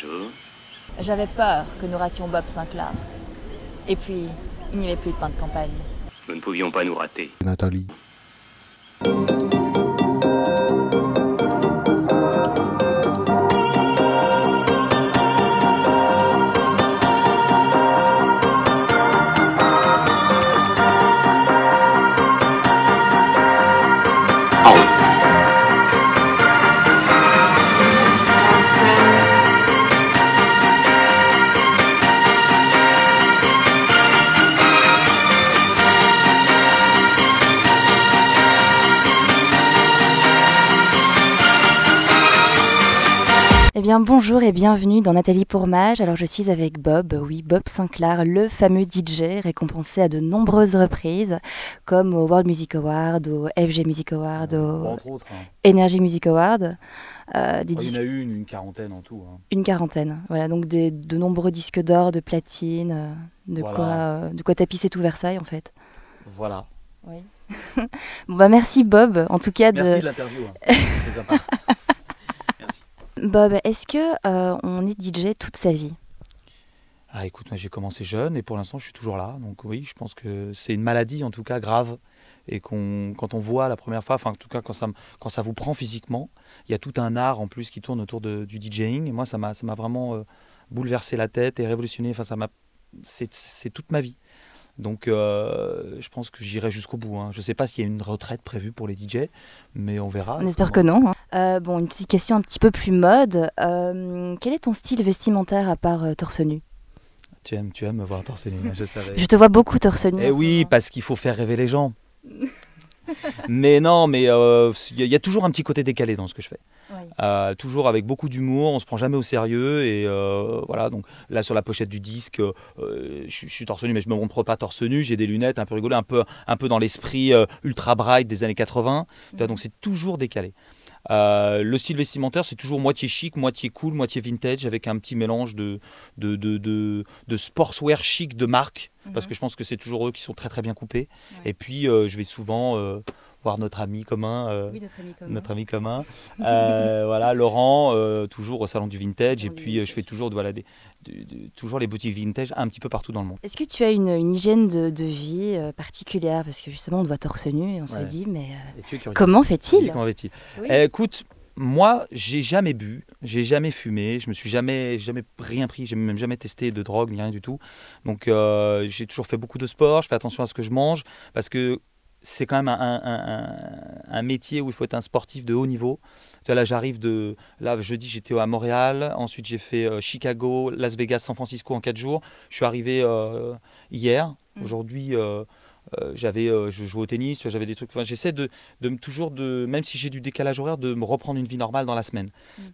Bonjour. J'avais peur que nous rations Bob Sinclair. Et puis, il n'y avait plus de pain de campagne. Nous ne pouvions pas nous rater. Nathalie. Eh bien bonjour et bienvenue dans Nathalie pour Mage. Alors je suis avec Bob, oui Bob Sinclair, le fameux DJ récompensé à de nombreuses reprises, comme au World Music Award, au FG Music Award, au Entre autres. Energy Music Award. Il y en a eu une quarantaine en tout. Une quarantaine, voilà, donc de nombreux disques d'or, de platine, de quoi tapisser tout Versailles en fait. Voilà. Oui. Bon bah merci Bob, en tout cas Merci de l'interview. C'est sympa. Merci. Bob, est-ce que on est DJ toute sa vie? Ah, écoute, moi j'ai commencé jeune et pour l'instant je suis toujours là. Donc oui, je pense que c'est une maladie en tout cas grave. Et quand on voit la première fois, enfin en tout cas quand ça vous prend physiquement, il y a tout un art en plus qui tourne autour du DJing. Et moi ça m'a vraiment bouleversé la tête et révolutionné. Enfin c'est toute ma vie. Donc je pense que j'irai jusqu'au bout. Je ne sais pas s'il y a une retraite prévue pour les DJ, mais on verra. On espère que non. Bon, une petite question un petit peu plus mode. Quel est ton style vestimentaire à part torse nu? Tu aimes me voir torse nu, je savais. Je te vois beaucoup torse nu. Eh oui, parce qu'il faut faire rêver les gens. Mais non, mais y a toujours un petit côté décalé dans ce que je fais. Oui. Toujours avec beaucoup d'humour, on se prend jamais au sérieux et voilà. Donc là sur la pochette du disque, je suis torse nu, mais je me montre pas torse nu. J'ai des lunettes un peu rigolées, un peu dans l'esprit ultra bright des années 80. Donc c'est toujours décalé. Le style vestimentaire, c'est toujours moitié chic, moitié cool, moitié vintage, avec un petit mélange de sportswear chic de marque, parce que je pense que c'est toujours eux qui sont très très bien coupés. Ouais. Et puis je vais souvent voir notre ami commun, notre ami commun. Voilà, Laurent, toujours au salon du vintage, et puis je fais toujours toujours les boutiques vintage un petit peu partout dans le monde. Est-ce que tu as une hygiène de vie particulière? Parce que justement on te voit torse nu et on se dit mais comment fait-il? Oui. Écoute, moi j'ai jamais bu, j'ai jamais fumé, je me suis jamais rien pris, j'ai même jamais testé de drogue ni rien du tout. Donc j'ai toujours fait beaucoup de sport, je fais attention à ce que je mange, parce que c'est quand même un métier où il faut être un sportif de haut niveau. Là, là, jeudi, j'étais à Montréal. Ensuite, j'ai fait Chicago, Las Vegas, San Francisco en 4 jours. Je suis arrivé hier. Aujourd'hui, je jouais au tennis, j'avais des trucs. Enfin, j'essaie toujours, même si j'ai du décalage horaire, de me reprendre une vie normale dans la semaine.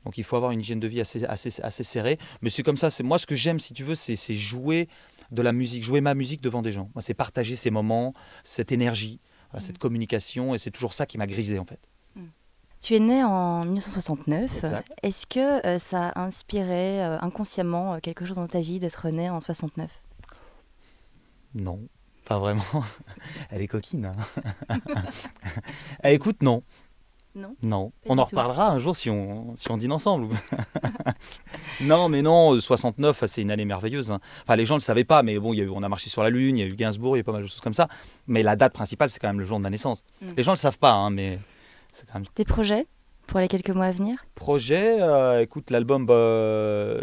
Donc, il faut avoir une hygiène de vie assez serrée. Mais c'est comme ça. Moi, ce que j'aime, si tu veux, c'est jouer de la musique, jouer ma musique devant des gens. Moi, c'est partager ces moments, cette énergie. Voilà, cette communication, et c'est toujours ça qui m'a grisé en fait. Tu es né en 1969. Exact. Est-ce que ça a inspiré inconsciemment quelque chose dans ta vie d'être né en 69? Non, pas vraiment. Elle est coquine. Écoute, non. Non. Non. On en reparlera un jour si on dîne ensemble. Non, mais non, 69, c'est une année merveilleuse. Enfin, les gens ne le savaient pas, mais bon, on a marché sur la Lune, il y a eu Gainsbourg, il y a pas mal de choses comme ça. Mais la date principale, c'est quand même le jour de ma naissance. Les gens ne le savent pas, mais c'est quand même... Tes projets pour les quelques mois à venir? Projet, écoute, l'album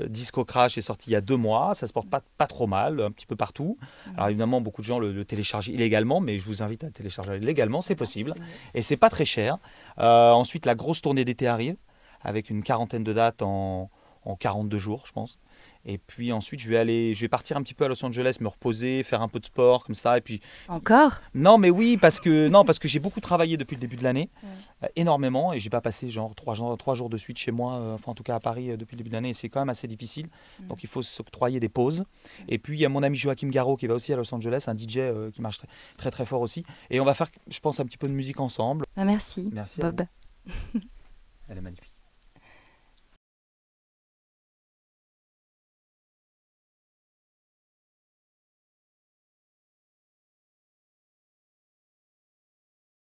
Disco Crash est sorti il y a 2 mois. Ça se porte pas trop mal, un petit peu partout. Alors évidemment, beaucoup de gens le téléchargent illégalement, mais je vous invite à le télécharger légalement, c'est possible. Et c'est pas très cher. Ensuite, la grosse tournée d'été arrive, avec une quarantaine de dates en 42 jours, je pense. Et puis ensuite, je vais partir un petit peu à Los Angeles, me reposer, faire un peu de sport, comme ça. Et puis... Encore? Non, mais oui, parce que j'ai beaucoup travaillé depuis le début de l'année, énormément, et j'ai pas passé genre 3 jours de suite chez moi, enfin en tout cas à Paris depuis le début de l'année, et c'est quand même assez difficile. Donc il faut s'octroyer des pauses. Et puis il y a mon ami Joachim Garraud qui va aussi à Los Angeles, un DJ qui marche très très fort aussi. Et on va faire, je pense, un petit peu de musique ensemble. Merci Merci Bob. Elle est magnifique.